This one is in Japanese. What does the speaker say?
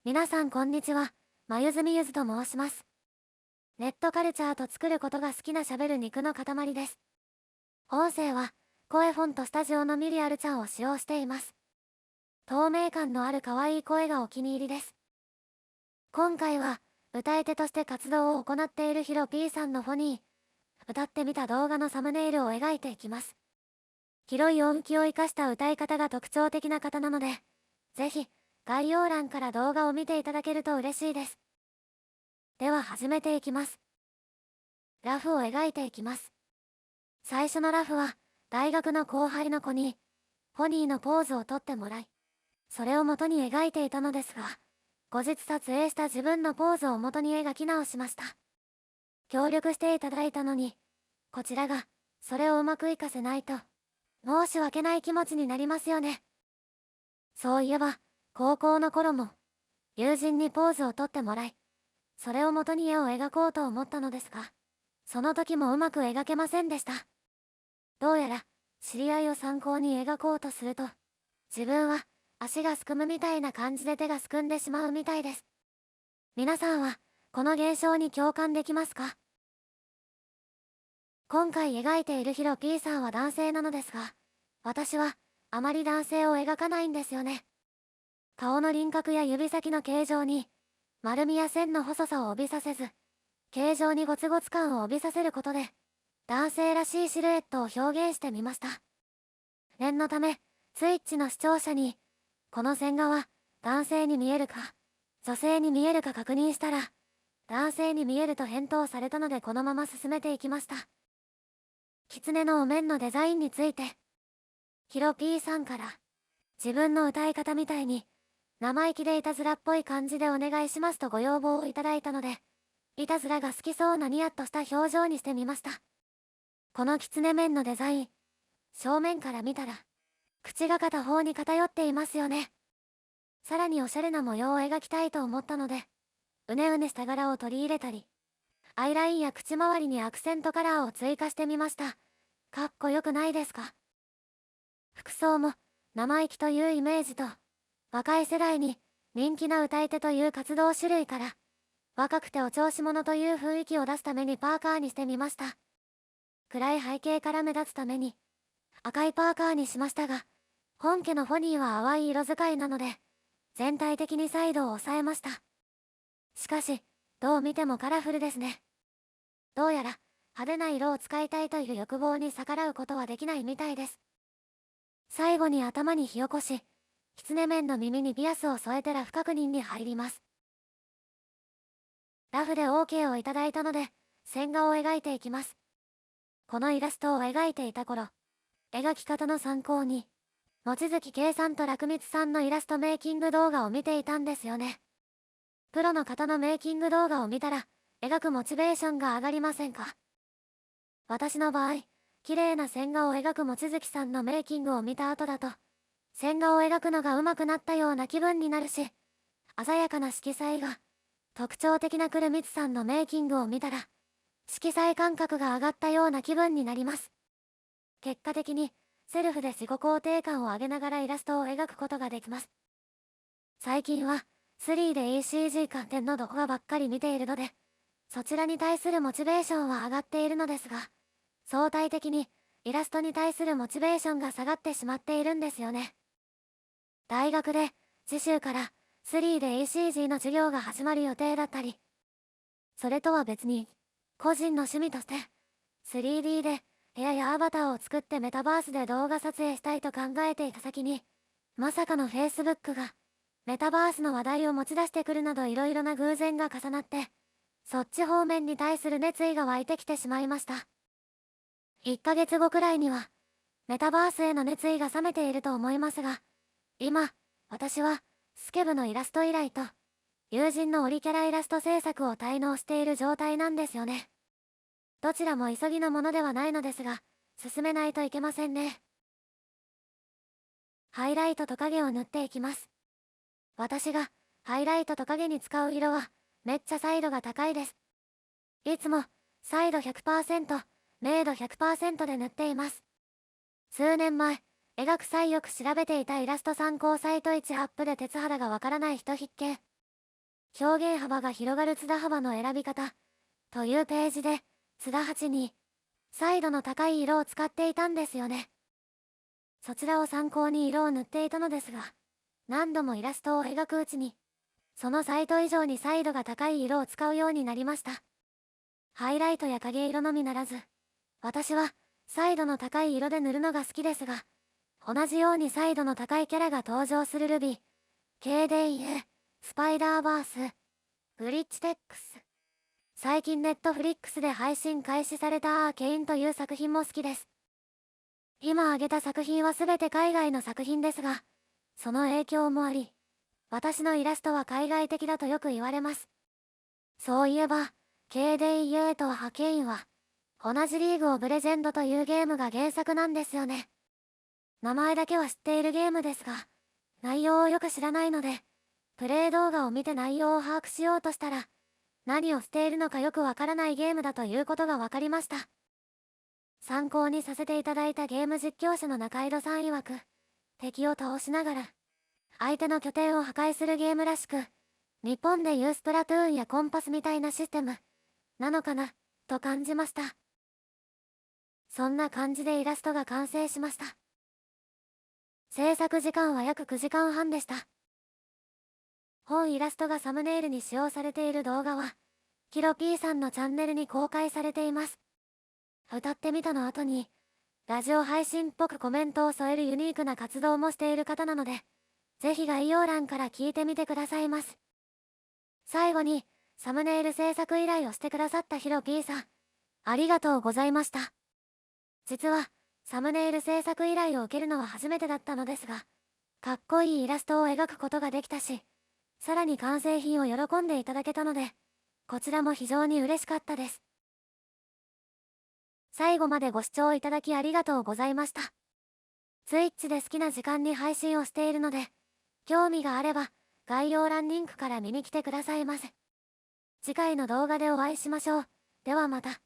皆さんこんにちは。まゆずみゆずと申します。ネットカルチャーと作ることが好きな喋る肉の塊です。音声は声フォントスタジオのミリアルちゃんを使用しています。透明感のある可愛い声がお気に入りです。今回は歌い手として活動を行っているヒロ P さんのフォニー、歌ってみた動画のサムネイルを描いていきます。広い音域を生かした歌い方が特徴的な方なので、ぜひ概要欄から動画を見ていただけると嬉しいです。では始めていきます。ラフを描いていきます。最初のラフは大学の後輩の子にフォニーのポーズをとってもらい、それを元に描いていたのですが、後日撮影した自分のポーズを元に描き直しました。協力していただいたのに、こちらがそれをうまく活かせないと申し訳ない気持ちになりますよね。そういえば高校の頃も友人にポーズをとってもらい、それを元に絵を描こうと思ったのですが、その時もうまく描けませんでした。どうやら知り合いを参考に描こうとすると、自分は足がすくむみたいな感じで手がすくんでしまうみたいです。皆さんはこの現象に共感できますか？今回描いているヒロ P さんは男性なのですが、私はあまり男性を描かないんですよね。顔の輪郭や指先の形状に丸みや線の細さを帯びさせず、形状にゴツゴツ感を帯びさせることで男性らしいシルエットを表現してみました。念のためスイッチの視聴者にこの線画は男性に見えるか女性に見えるか確認したら、男性に見えると返答されたのでこのまま進めていきました。狐のお面のデザインについて、ヒロ P さんから自分の歌い方みたいに生意気でいたずらっぽい感じでお願いしますとご要望をいただいたので、いたずらが好きそうなニヤッとした表情にしてみました。この狐面のデザイン、正面から見たら口が片方に偏っていますよね。さらにおしゃれな模様を描きたいと思ったので、うねうねした柄を取り入れたり、アイラインや口周りにアクセントカラーを追加してみました。かっこよくないですか？服装も生意気というイメージと、若い世代に人気な歌い手という活動種類から、若くてお調子者という雰囲気を出すためにパーカーにしてみました。暗い背景から目立つために赤いパーカーにしましたが、本家のフォニーは淡い色使いなので全体的にサイドを抑えました。しかしどう見てもカラフルですね。どうやら派手な色を使いたいという欲望に逆らうことはできないみたいです。最後に頭に火起こし、狐面の耳にピアスを添えてラフ確認に入ります。ラフで OK をいただいたので線画を描いていきます。このイラストを描いていた頃、描き方の参考に望月圭さんと楽光さんのイラストメイキング動画を見ていたんですよね。プロの方のメイキング動画を見たら描くモチベーションが上がりませんか？私の場合、綺麗な線画を描く望月さんのメイキングを見た後だと、線画を描くのが上手くなったような気分になるし、鮮やかな色彩が特徴的な黒光さんのメイキングを見たら、色彩感覚が上がったような気分になります。結果的にセルフで自己肯定感を上げながらイラストを描くことができます。最近は 3D ECG 関連の動画ばっかり見ているので、そちらに対するモチベーションは上がっているのですが、相対的にイラストに対するモチベーションが下がってしまっているんですよね。大学で次週から 3D ECG の授業が始まる予定だったり、それとは別に個人の趣味として 3D で部屋やアバターを作ってメタバースで動画撮影したいと考えていた先に、まさかの Facebook がメタバースの話題を持ち出してくるなどいろいろな偶然が重なって、そっち方面に対する熱意が湧いてきてしまいました。1ヶ月後くらいにはメタバースへの熱意が冷めていると思いますが、今私はスケブのイラスト依頼と友人のオリキャライラスト制作を滞納している状態なんですよね。どちらも急ぎのものではないのですが、進めないといけませんね。ハイライトと影を塗っていきます。私がハイライトと影に使う色はめっちゃ彩度が高いです。いつも彩度 100%、明度 100% で塗っています。数年前、描く際よく調べていたイラスト参考サイト1アップで鉄肌がわからない人必見表現幅が広がる津田幅の選び方というページで津田8に彩度の高い色を使っていたんですよね。そちらを参考に色を塗っていたのですが、何度もイラストを描くうちにそのサイト以上に彩度が高い色を使うようになりました。ハイライトや影色のみならず、私は彩度の高い色で塗るのが好きですが、同じように彩度の高いキャラが登場するルビー、KDA、スパイダーバース、ブリッジテックス。最近ネットフリックスで配信開始されたアーケインという作品も好きです。今挙げた作品は全て海外の作品ですが、その影響もあり、私のイラストは海外的だとよく言われます。そういえば、KDA とアーケインは、同じリーグオブレジェンドというゲームが原作なんですよね。名前だけは知っているゲームですが、内容をよく知らないので、プレイ動画を見て内容を把握しようとしたら、何をしているのかよくわからないゲームだということが分かりました。参考にさせていただいたゲーム実況者の中井戸さん曰く、敵を倒しながら、相手の拠点を破壊するゲームらしく、日本でいうスプラトゥーンやコンパスみたいなシステム、なのかな、と感じました。そんな感じでイラストが完成しました。制作時間は約9時間半でした。本イラストがサムネイルに使用されている動画は、キロ P さんのチャンネルに公開されています。歌ってみたの後に、ラジオ配信っぽくコメントを添えるユニークな活動もしている方なので、ぜひ概要欄から聞いてみてくださいます。最後に、サムネイル制作依頼をしてくださったヒロ P さん、ありがとうございました。実は、サムネイル制作依頼を受けるのは初めてだったのですが、かっこいいイラストを描くことができたし、さらに完成品を喜んでいただけたので、こちらも非常に嬉しかったです。最後までご視聴いただきありがとうございました。Twitch で好きな時間に配信をしているので、興味があれば概要欄リンクから見に来てくださいませ。次回の動画でお会いしましょう。ではまた。